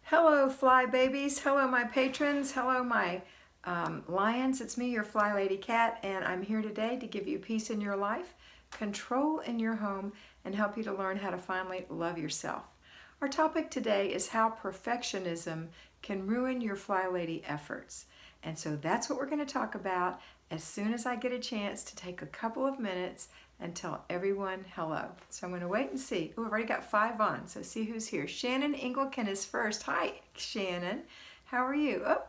Hello, fly babies. Hello, my patrons. Hello, my lions. It's me, your Flylady Kat, and I'm here today to give you peace in your life, control in your home, and help you to learn how to finally love yourself. Our topic today is how perfectionism can ruin your Flylady efforts. And so that's what we're going to talk about as soon as I get a chance to take a couple of minutes and tell everyone hello. So I'm going to wait and see. Oh, I've already got 5 on, so see who's here. Shannon Engelken is first. Hi, Shannon. How are you? Oh,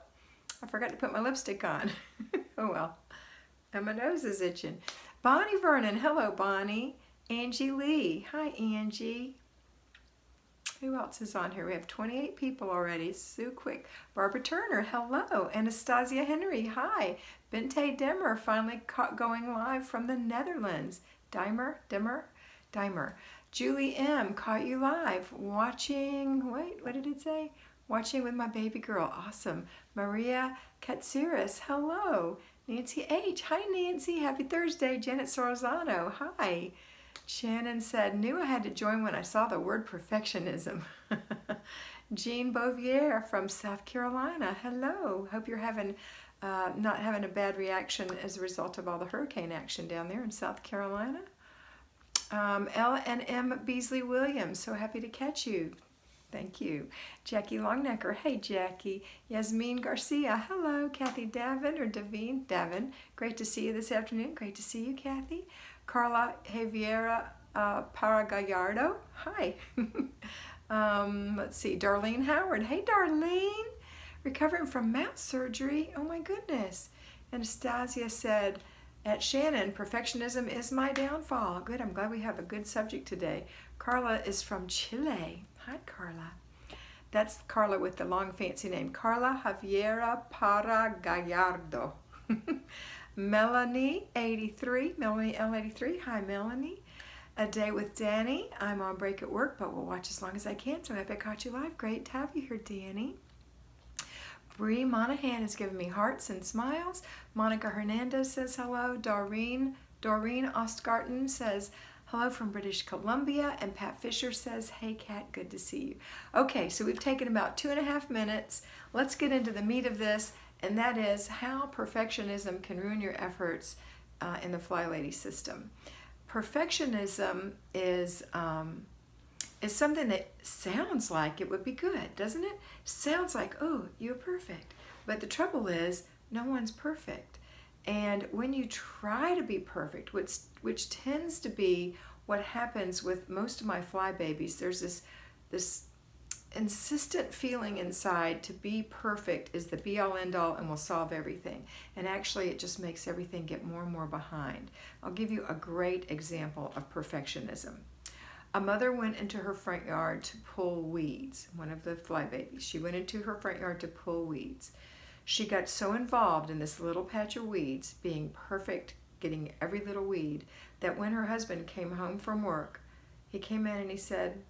I forgot to put my lipstick on. Oh well. And my nose is itching. Bonnie Vernon. Hello, Bonnie. Angie Lee. Hi, Angie. Who else is on here? We have 28 people already. So quick. Barbara Turner. Hello. Anastasia Henry. Hi. Bente Demmer finally going live from the Netherlands. Dimer. Julie M. caught you live. Watching, wait, what did it say? Watching with my baby girl. Awesome. Maria Katsiris. Hello. Nancy H. Hi, Nancy. Happy Thursday. Janet Sorzano. Hi. Shannon said, knew I had to join when I saw the word perfectionism. Jean Bouvier from South Carolina. Hello. Hope you're not having a bad reaction as a result of all the hurricane action down there in South Carolina. L&M Beasley Williams. So happy to catch you. Thank you. Jackie Longnecker. Hey, Jackie. Yasmin Garcia. Hello. Kathy Davin. Great to see you this afternoon. Great to see you, Kathy. Carla Javiera Paragallardo. Hi. Let's see. Darlene Howard. Hey, Darlene. Recovering from mouth surgery. Oh, my goodness. Anastasia said, at Shannon, perfectionism is my downfall. Good. I'm glad we have a good subject today. Carla is from Chile. Hi, Carla. That's Carla with the long fancy name. Carla Javiera Paragallardo. Melanie 83. Melanie L83. Hi, Melanie. A Day with Danny. I'm on break at work, but we'll watch as long as I can. So I hope I caught you live. Great to have you here, Danny. Bree Monahan has given me hearts and smiles. Monica Hernandez says hello. Doreen Ostgarten says hello from British Columbia. And Pat Fisher says, hey, Kat, good to see you. Okay, so we've taken about 2.5 minutes. Let's get into the meat of this, and that is how perfectionism can ruin your efforts in the Flylady system. Perfectionism is something that sounds like it would be good, doesn't it? Sounds like, oh, you're perfect. But the trouble is, no one's perfect. And when you try to be perfect, which tends to be what happens with most of my fly babies, there's this insistent feeling inside to be perfect is the be-all end-all and will solve everything. And actually, it just makes everything get more and more behind. I'll give you a great example of perfectionism. A mother went into her front yard to pull weeds, one of the fly babies. She went into her front yard to pull weeds. She got so involved in this little patch of weeds, being perfect, getting every little weed, that when her husband came home from work, he came in and he said,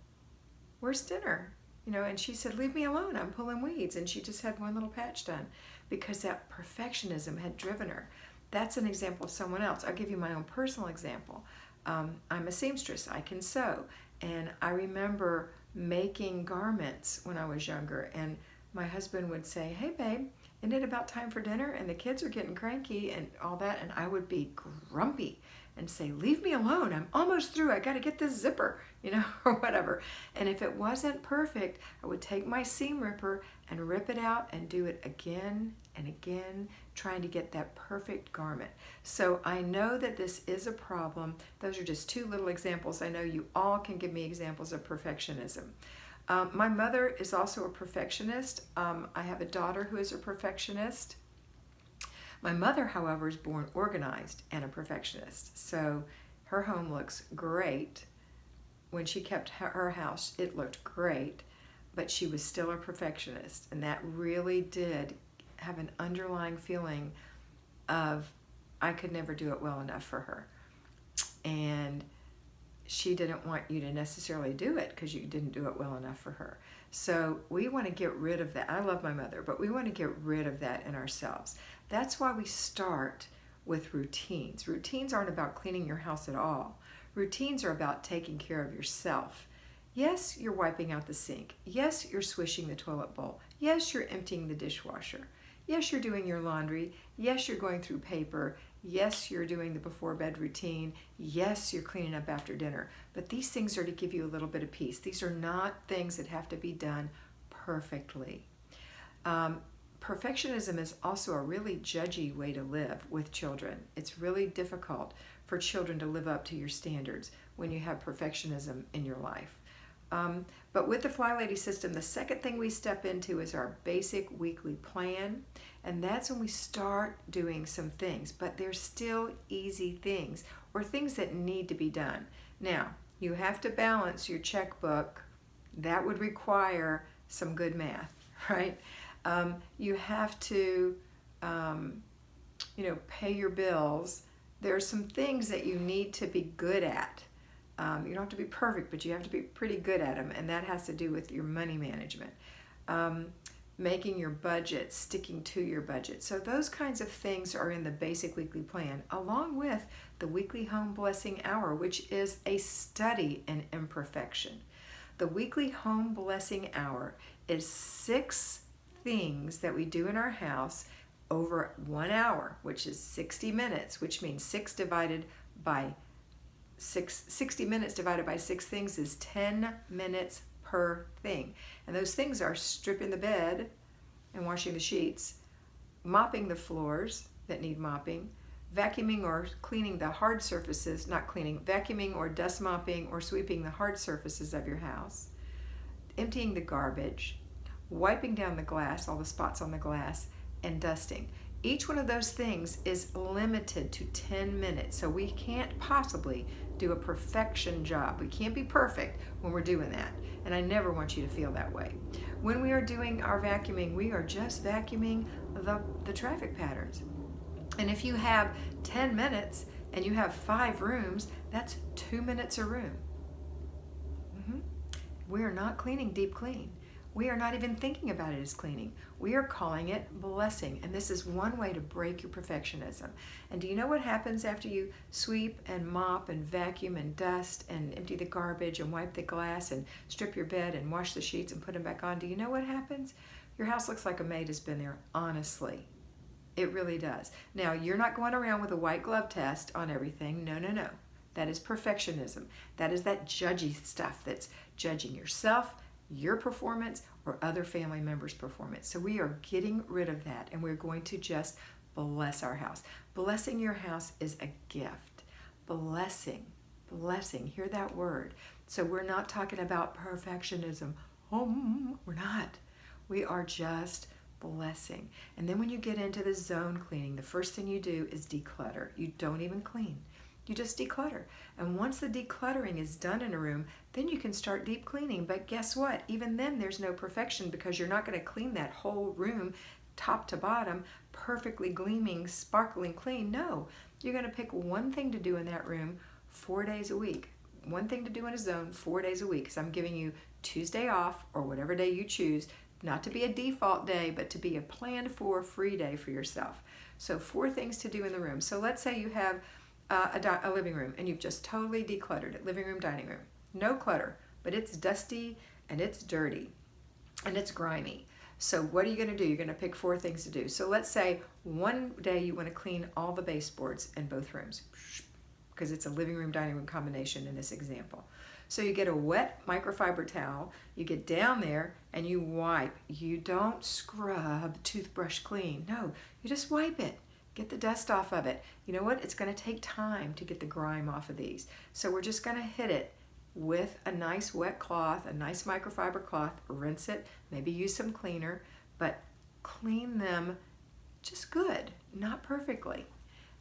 where's dinner? And she said, leave me alone, I'm pulling weeds. And she just had one little patch done because that perfectionism had driven her. That's an example of someone else. I'll give you my own personal example. I'm a seamstress. I can sew. And I remember making garments when I was younger. And my husband would say, hey, babe, isn't it about time for dinner? And the kids are getting cranky and all that. And I would be grumpy and say, leave me alone. I'm almost through. I got to get this zipper, or whatever. And if it wasn't perfect, I would take my seam ripper and rip it out and do it again and again, trying to get that perfect garment. So I know that this is a problem. Those are just 2 little examples. I know you all can give me examples of perfectionism. My mother is also a perfectionist. I have a daughter who is a perfectionist. My mother, however, is born organized and a perfectionist. So her home looks great. When she kept her house, it looked great, but she was still a perfectionist. And that really did have an underlying feeling of, I could never do it well enough for her. And she didn't want you to necessarily do it because you didn't do it well enough for her. So we want to get rid of that. I love my mother, but we want to get rid of that in ourselves. That's why we start with routines. Routines aren't about cleaning your house at all. Routines are about taking care of yourself. Yes, you're wiping out the sink. Yes, you're swishing the toilet bowl. Yes, you're emptying the dishwasher. Yes, you're doing your laundry. Yes, you're going through paper. Yes, you're doing the before bed routine. Yes, you're cleaning up after dinner. But these things are to give you a little bit of peace. These are not things that have to be done perfectly. Perfectionism is also a really judgy way to live with children. It's really difficult for children to live up to your standards when you have perfectionism in your life. But with the Flylady system, the second thing we step into is our basic weekly plan. And that's when we start doing some things, but they're still easy things or things that need to be done. Now, you have to balance your checkbook. That would require some good math, right? You have to, pay your bills. There are some things that you need to be good at. You don't have to be perfect, but you have to be pretty good at them, and that has to do with your money management. Making your budget, sticking to your budget. So those kinds of things are in the basic weekly plan, along with the weekly home blessing hour, which is a study in imperfection. The weekly home blessing hour is 6 things that we do in our house over 1 hour, which is 60 minutes, which means 60 minutes divided by 6 things is 10 minutes per thing. And those things are stripping the bed and washing the sheets, mopping the floors that need mopping, vacuuming or cleaning the hard surfaces, vacuuming or dust mopping or sweeping the hard surfaces of your house, emptying the garbage, wiping down the glass, all the spots on the glass, and dusting. Each one of those things is limited to 10 minutes, so we can't possibly do a perfection job. We can't be perfect when we're doing that, and I never want you to feel that way. When we are doing our vacuuming, we are just vacuuming the traffic patterns. And if you have 10 minutes and you have 5 rooms, that's 2 minutes a room. We are not cleaning deep clean. We are not even thinking about it as cleaning. We are calling it blessing. And this is one way to break your perfectionism. And do you know what happens after you sweep and mop and vacuum and dust and empty the garbage and wipe the glass and strip your bed and wash the sheets and put them back on? Do you know what happens? Your house looks like a maid has been there, honestly. It really does. Now, you're not going around with a white glove test on everything. No, no, no. That is perfectionism. That is that judgy stuff that's judging yourself, your performance, or other family members' performance. So we are getting rid of that, and we're going to just bless our house. Blessing your house is a gift. Blessing, hear that word. So we're not talking about perfectionism. We're not. We are just blessing. And then when you get into the zone cleaning, the first thing you do is declutter. You don't even clean. You just declutter. And once the decluttering is done in a room, then you can start deep cleaning. But guess what? Even then there's no perfection, because you're not going to clean that whole room top to bottom, perfectly gleaming, sparkling clean. No, you're going to pick one thing to do in that room 4 days a week. One thing to do in a zone 4 days a week. Because I'm giving you Tuesday off, or whatever day you choose, not to be a default day, but to be a planned for free day for yourself. So 4 things to do in the room. So let's say you have a living room and you've just totally decluttered it. Living room, dining room, no clutter, but it's dusty and it's dirty and it's grimy. So what are you going to do? You're going to pick 4 things to do. So let's say one day you want to clean all the baseboards in both rooms, because it's a living room, dining room combination in this example. So you get a wet microfiber towel, you get down there and you wipe. You don't scrub toothbrush clean. No, you just wipe it. Get the dust off of it. You know what? It's going to take time to get the grime off of these. So we're just going to hit it with a nice wet cloth, a nice microfiber cloth, rinse it, maybe use some cleaner, but clean them just good, not perfectly.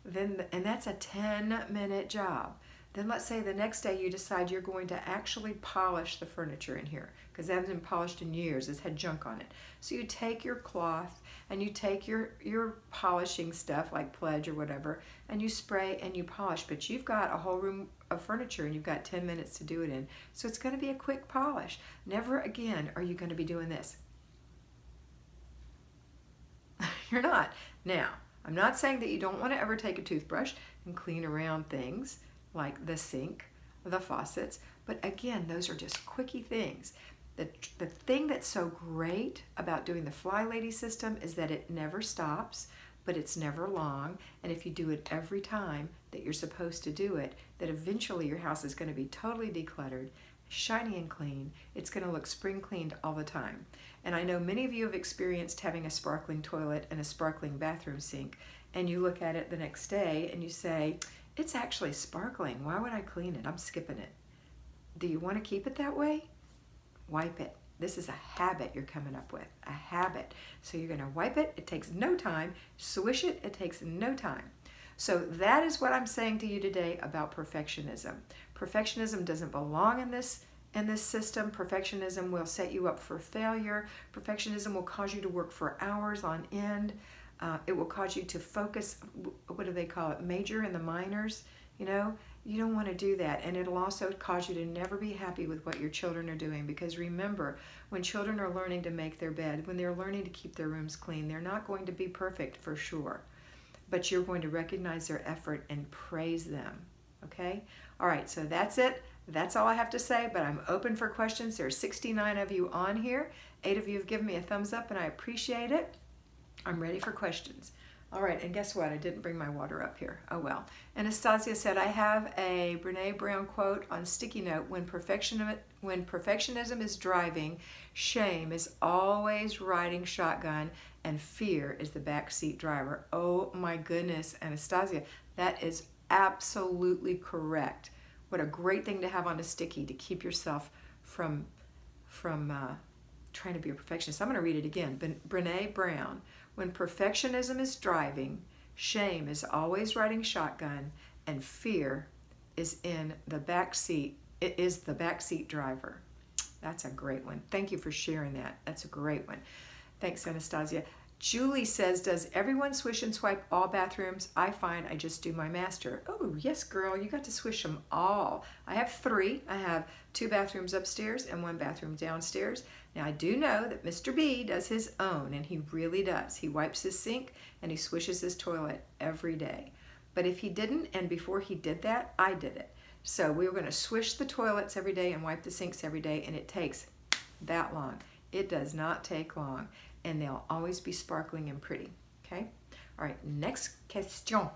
And that's a 10-minute job. Then let's say the next day you decide you're going to actually polish the furniture in here, because it hasn't been polished in years. It's had junk on it. So you take your cloth and you take your polishing stuff like Pledge or whatever, and you spray and you polish. But you've got a whole room of furniture and you've got 10 minutes to do it in. So it's going to be a quick polish. Never again are you going to be doing this. You're not. Now, I'm not saying that you don't want to ever take a toothbrush and clean around things like the sink, the faucets, But again, those are just quickie things. The thing that's so great about doing the Flylady system is that it never stops, but it's never long. And if you do it every time that you're supposed to do it, that eventually your house is going to be totally decluttered, shiny and clean. It's going to look spring cleaned all the time. And I know many of you have experienced having a sparkling toilet and a sparkling bathroom sink, and you look at it the next day and you say, it's actually sparkling. Why would I clean it? I'm skipping it. Do you want to keep it that way? Wipe it. This is a habit you're coming up with, a habit. So you're going to wipe it. It takes no time. Swish it. It takes no time. So that is what I'm saying to you today about perfectionism. Perfectionism doesn't belong in this system. Perfectionism will set you up for failure. Perfectionism will cause you to work for hours on end. It will cause you to focus, what do they call it, major in the minors. You don't want to do that. And it'll also cause you to never be happy with what your children are doing. Because remember, when children are learning to make their bed, when they're learning to keep their rooms clean, they're not going to be perfect for sure. But you're going to recognize their effort and praise them. Okay? All right, so that's it. That's all I have to say, but I'm open for questions. There are 69 of you on here. 8 of you have given me a thumbs up, and I appreciate it. I'm ready for questions. All right, and guess what? I didn't bring my water up here. Oh well. Anastasia said, I have a Brene Brown quote on sticky note. When perfectionism is driving, shame is always riding shotgun, and fear is the backseat driver. Oh my goodness, Anastasia, that is absolutely correct. What a great thing to have on a sticky to keep yourself from trying to be a perfectionist. I'm going to read it again. Brene Brown. When perfectionism is driving, shame is always riding shotgun, and fear is in the back seat. It is the backseat driver. That's a great one. Thank you for sharing that. That's a great one. Thanks, Anastasia. Julie says, does everyone swish and swipe all bathrooms? I find I just do my master. Oh, yes, girl, you got to swish them all. I have 3. I have 2 bathrooms upstairs and 1 bathroom downstairs. Now, I do know that Mr. B does his own, and he really does. He wipes his sink and he swishes his toilet every day. But if he didn't, and before he did that, I did it. So we were going to swish the toilets every day and wipe the sinks every day, and it takes that long. It does not take long. And they'll always be sparkling and pretty, okay? All right, next question.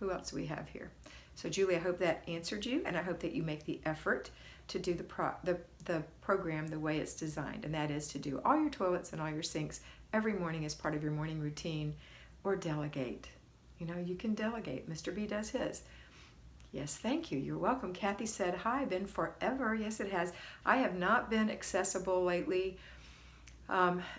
Who else do we have here? So Julie, I hope that answered you, and I hope that you make the effort to do the program the way it's designed, and that is to do all your toilets and all your sinks every morning as part of your morning routine, or delegate. You can delegate. Mr. B does his. Yes, thank you. You're welcome. Kathy said, hi, been forever. Yes, it has. I have not been accessible lately.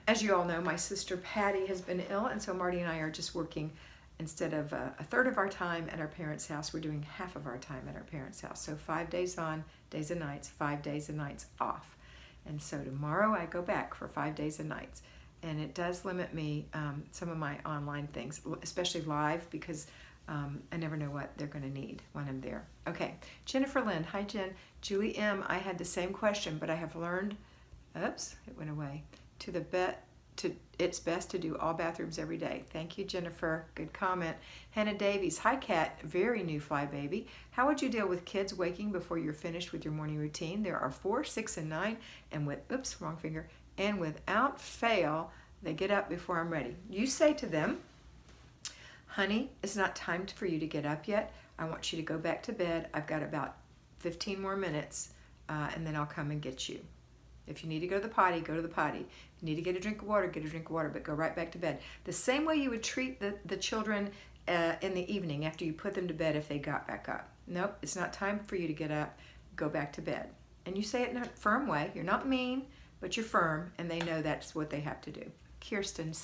As you all know, my sister Patty has been ill, and so Marty and I are just working. Instead of a third of our time at our parents' house, we're doing half of our time at our parents' house. So 5 days on, days and nights, 5 days and nights off. And so tomorrow I go back for 5 days and nights. And it does limit me some of my online things, especially live, because I never know what they're going to need when I'm there. Okay, Jennifer Lynn. Hi, Jen. Julie M. I had the same question, but I have learned, oops, it went away. It's best to do all bathrooms every day. Thank you, Jennifer. Good comment. Hannah Davies. Hi, Kat. Very new fly baby. How would you deal with kids waking before you're finished with your morning routine? There are 4, 6, and 9, and and without fail, they get up before I'm ready. You say to them, honey, it's not time for you to get up yet. I want you to go back to bed. I've got about 15 more minutes, and then I'll come and get you. If you need to go to the potty, go to the potty. If you need to get a drink of water, get a drink of water, but go right back to bed. The same way you would treat the children in the evening after you put them to bed if they got back up. Nope, it's not time for you to get up. Go back to bed. And you say it in a firm way. You're not mean, but you're firm, and they know that's what they have to do. Kirstine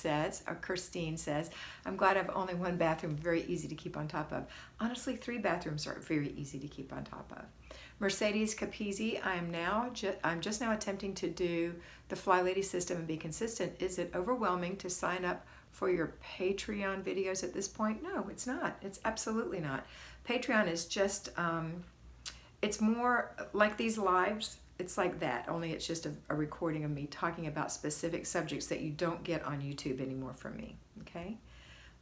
says, I'm glad I have only 1 bathroom, very easy to keep on top of. Honestly, 3 bathrooms are very easy to keep on top of. Mercedes Capizzi, I'm just now attempting to do the Flylady system and be consistent. Is it overwhelming to sign up for your Patreon videos at this point? No, it's not. It's absolutely not. Patreon is just, it's more like these lives. It's like that, only it's just a recording of me talking about specific subjects that you don't get on YouTube anymore from me, okay?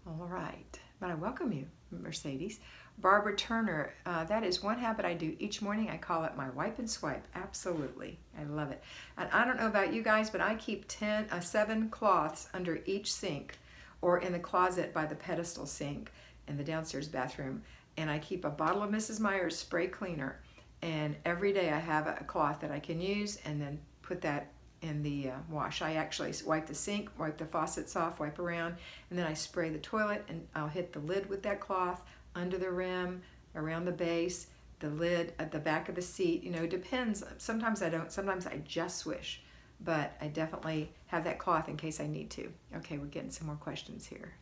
All right. but I welcome you, Mercedes. Barbara Turner, that is one habit I do each morning. I call it my wipe and swipe. Absolutely. I love it. And I don't know about you guys, but I keep 7 cloths under each sink or in the closet by the pedestal sink in the downstairs bathroom. And I keep a bottle of Mrs. Meyer's spray cleaner. And every day I have a cloth that I can use and then put that in the wash. I actually wipe the sink, wipe the faucets off, wipe around, and then I spray the toilet, and I'll hit the lid with that cloth, under the rim, around the base, the lid, at the back of the seat. You know, it depends. Sometimes I don't. Sometimes I just swish. But I definitely have that cloth in case I need to. Okay, we're getting some more questions here.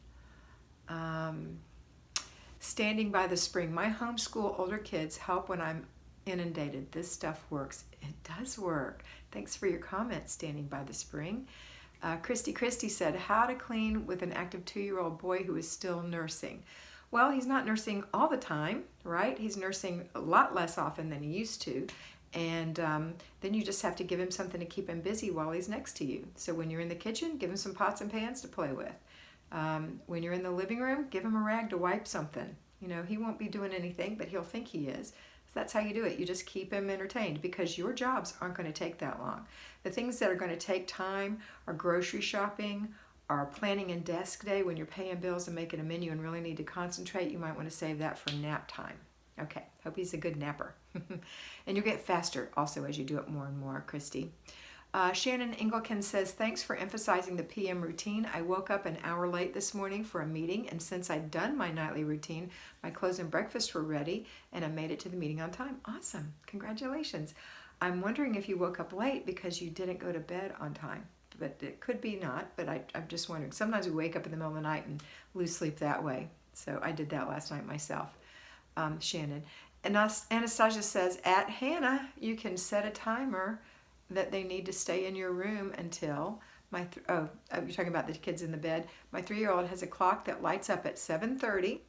Standing by the spring. My homeschool older kids help when I'm inundated. This stuff works. It does work. Thanks for your comment, Standing by the spring. Christy said, how to clean with an active 2-year-old boy who is still nursing. Well, he's not nursing all the time, right? He's nursing a lot less often than he used to. And then you just have to give him something to keep him busy while he's next to you. So when you're in the kitchen, give him some pots and pans to play with. When you're in the living room, give him a rag to wipe something. You know, he won't be doing anything, but he'll think he is. So that's how you do it. You just keep him entertained because your jobs aren't going to take that long. The things that are going to take time are grocery shopping, are planning a desk day when you're paying bills and making a menu and really need to concentrate. You might want to save that for nap time. Okay, hope he's a good napper. And you'll get faster also as you do it more and more, Christy. Shannon Engelkin says, thanks for emphasizing the PM routine. I woke up an hour late this morning for a meeting, and since I'd done my nightly routine, my clothes and breakfast were ready, and I made it to the meeting on time. Awesome. Congratulations. I'm wondering if you woke up late because you didn't go to bed on time. But it could be not, but I'm just wondering. Sometimes we wake up in the middle of the night and lose sleep that way. So I did that last night myself. Shannon. And Anastasia says, at Hannah, you can set a timer that they need to stay in your room until you're talking about the kids in the bed. My 3-year-old has a clock that lights up at 7:30,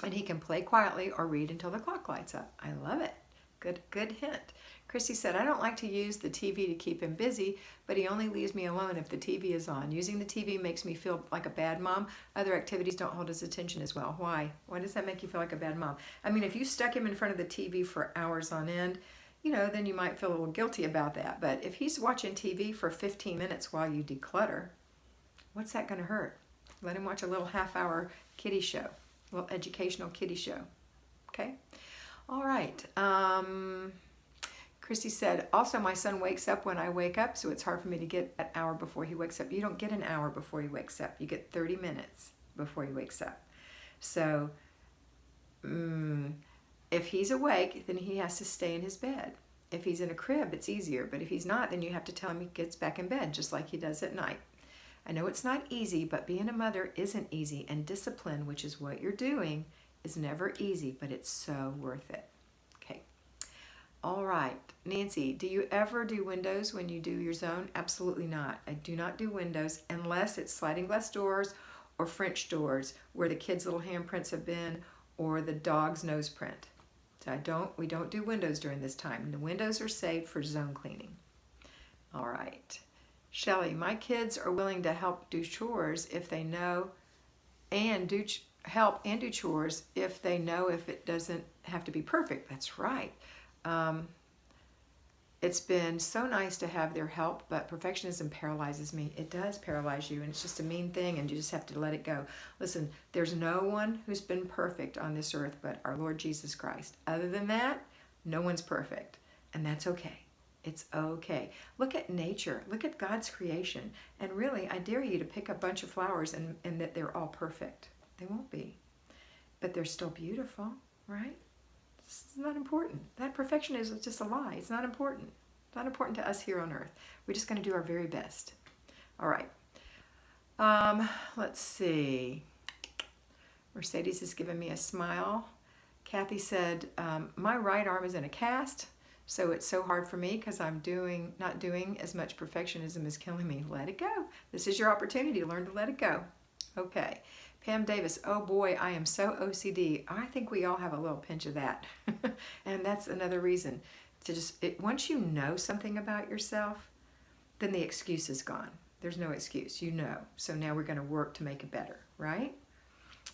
and he can play quietly or read until the clock lights up. I love it. Good hint. Christy said, I don't like to use the TV to keep him busy, but he only leaves me alone if the TV is on. Using the TV makes me feel like a bad mom. Other activities don't hold his attention as well. Why? Why does that make you feel like a bad mom? I mean, if you stuck him in front of the TV for hours on end, you know, then you might feel a little guilty about that. But if he's watching TV for 15 minutes while you declutter, what's that going to hurt? Let him watch a little half-hour kiddie show, a little educational kiddie show. Okay? All right. Christy said, also my son wakes up when I wake up, so it's hard for me to get an hour before he wakes up. You don't get an hour before he wakes up. You get 30 minutes before he wakes up. So if he's awake, then he has to stay in his bed. If he's in a crib, it's easier. But if he's not, then you have to tell him he gets back in bed, just like he does at night. I know it's not easy, but being a mother isn't easy. And discipline, which is what you're doing, is never easy, but it's so worth it. Okay. All right. Nancy, do you ever do windows when you do your zone? Absolutely not. I do not do windows unless it's sliding glass doors or French doors where the kids' little handprints have been or the dog's nose print. So we don't do windows during this time. The windows are saved for zone cleaning. All right. Shelley, my kids are willing to help do chores if they know and help and do chores if they know if it doesn't have to be perfect. That's right. It's been so nice to have their help, but perfectionism paralyzes me. It does paralyze you, and it's just a mean thing, and you just have to let it go. Listen, there's no one who's been perfect on this earth but our Lord Jesus Christ. Other than that, no one's perfect, and that's okay. It's okay. Look at nature. Look at God's creation, and really, I dare you to pick a bunch of flowers and that they're all perfect. They won't be, but they're still beautiful, right? It's not important. That perfection is just a lie. It's not important. It's not important to us here on earth. We're just going to do our very best. All right. Let's see. Mercedes has given me a smile. Kathy said, my right arm is in a cast, so it's so hard for me because I'm not doing as much perfectionism is killing me. Let it go. This is your opportunity to learn to let it go. Okay. Pam Davis, oh boy, I am so OCD. I think we all have a little pinch of that. And that's another reason to once you know something about yourself, then the excuse is gone. There's no excuse, you know. So now we're going to work to make it better, right?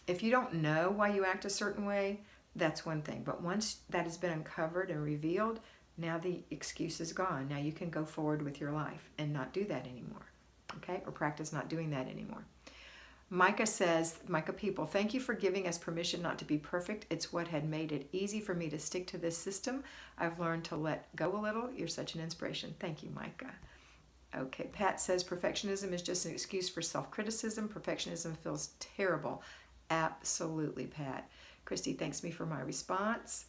If you don't know why you act a certain way, that's one thing. But once that has been uncovered and revealed, now the excuse is gone. Now you can go forward with your life and not do that anymore. Okay? Or practice not doing that anymore. Micah says, Micah people, thank you for giving us permission not to be perfect. It's what had made it easy for me to stick to this system. I've learned to let go a little. You're such an inspiration. Thank you, Micah. Okay, Pat says perfectionism is just an excuse for self-criticism. Perfectionism feels terrible. Absolutely, Pat. Christy thanks me for my response.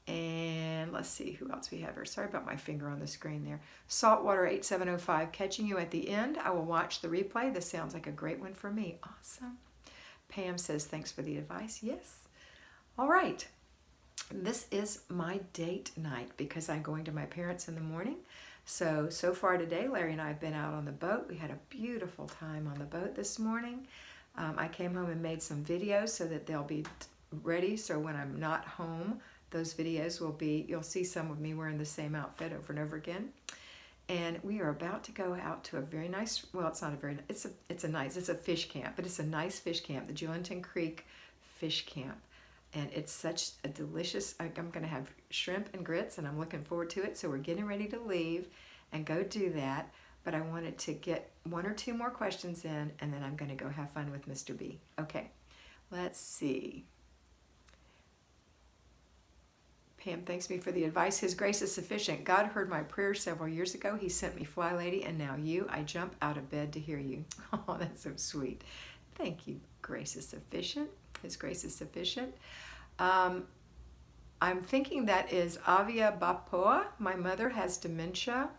And let's see who else we have here. Sorry about my finger on the screen there. Saltwater 8705, catching you at the end. I will watch the replay. This sounds like a great one for me. Awesome. Pam says, thanks for the advice. Yes. All right. This is my date night because I'm going to my parents in the morning. So far today, Larry and I have been out on the boat. We had a beautiful time on the boat this morning. I came home and made some videos so that they'll be ready. So when I'm not home, those videos will be, you'll see some of me wearing the same outfit over and over again. And we are about to go out to a very nice, well, it's not a very, it's a fish camp, but it's a nice fish camp, the Julington Creek Fish Camp. And it's such a delicious, I'm going to have shrimp and grits and I'm looking forward to it. So we're getting ready to leave and go do that. But I wanted to get one or two more questions in and then I'm going to go have fun with Mr. B. Okay, let's see. Pam thanks me for the advice. His grace is sufficient. God heard my prayers several years ago. He sent me Flylady, and now you. I jump out of bed to hear you. Oh, that's so sweet. Thank you. Grace is sufficient. His grace is sufficient. I'm thinking that is Avia Bapoa. My mother has dementia,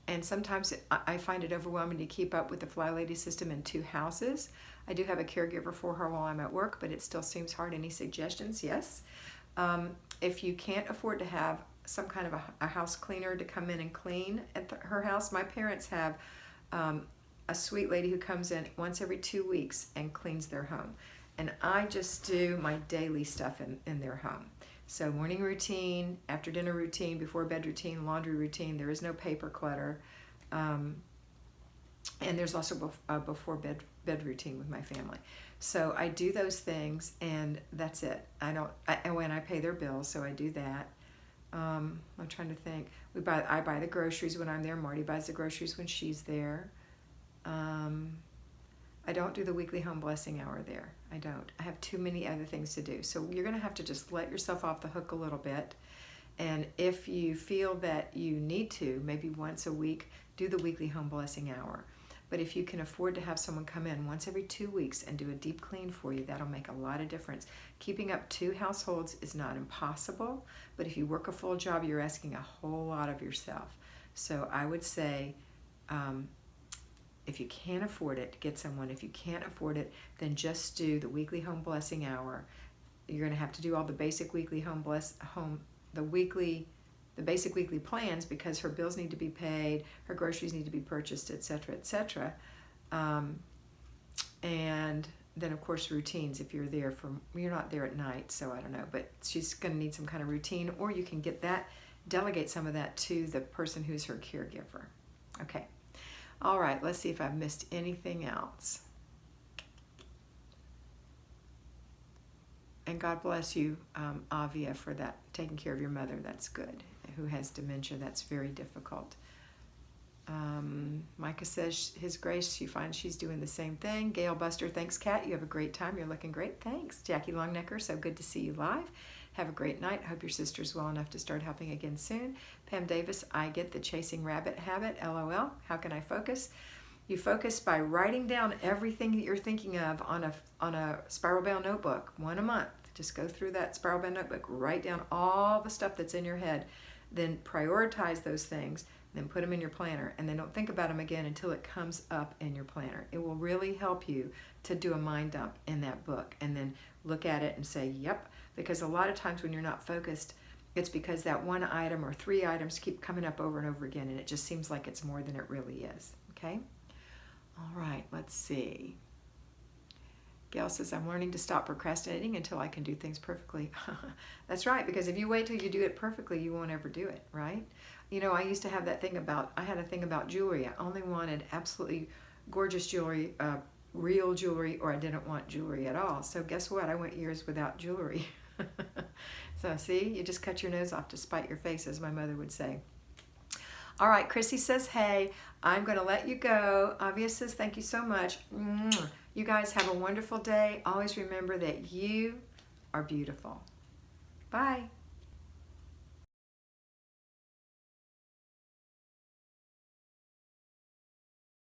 and sometimes I find it overwhelming to keep up with the Flylady system in 2 houses. I do have a caregiver for her while I'm at work, but it still seems hard. Any suggestions? Yes. If you can't afford to have some kind of a house cleaner to come in and clean at her house, my parents have a sweet lady who comes in once every 2 weeks and cleans their home. And I just do my daily stuff in their home. So morning routine, after dinner routine, before bed routine, laundry routine. There is no paper clutter. And there's also a before bed routine with my family. So I do those things and that's it. When I pay their bills, so I do that. I'm trying to think. I buy the groceries when I'm there. Marty buys the groceries when she's there. I don't do the weekly home blessing hour there. I don't. I have too many other things to do. So you're going to have to just let yourself off the hook a little bit. And if you feel that you need to, maybe once a week, do the weekly home blessing hour. But if you can afford to have someone come in once every 2 weeks and do a deep clean for you, that'll make a lot of difference. Keeping up 2 households is not impossible, but if you work a full job, you're asking a whole lot of yourself. So I would say, if you can't afford it, get someone. If you can't afford it, then just do the weekly home blessing hour. You're going to have to do all the basic weekly the basic weekly plans because her bills need to be paid, her groceries need to be purchased, etc., etc. And then of course routines if you're not there at night, so I don't know, but she's going to need some kind of routine, or you can delegate some of that to the person who's her caregiver. Okay. All right, let's see if I've missed anything else. And God bless you, Avia, for that, taking care of your mother. That's good. Who has dementia. That's very difficult. Micah says his grace, she finds she's doing the same thing. Gail Buster, thanks, Kat. You have a great time. You're looking great. Thanks. Jackie Longnecker, so good to see you live. Have a great night. Hope your sister's well enough to start helping again soon. Pam Davis, I get the chasing rabbit habit. LOL. How can I focus? You focus by writing down everything that you're thinking of on a spiral bound notebook, 1 a month. Just go through that spiral bound notebook. Write down all the stuff that's in your head. Then prioritize those things. Then put them in your planner. And then don't think about them again until it comes up in your planner. It will really help you to do a mind dump in that book. And then look at it and say, yep. Because a lot of times when you're not focused, it's because that 1 item or 3 items keep coming up over and over again. And it just seems like it's more than it really is. Okay? All right, let's see. Gail says, I'm learning to stop procrastinating until I can do things perfectly. That's right, because if you wait till you do it perfectly, you won't ever do it, right? You know, I used to have I had a thing about jewelry. I only wanted absolutely gorgeous jewelry, real jewelry or I didn't want jewelry at all. So guess what? I went years without jewelry. So see, you just cut your nose off to spite your face, as my mother would say. All right, Chrissy says, hey, I'm going to let you go. Avia says, thank you so much. You guys have a wonderful day. Always remember that you are beautiful. Bye.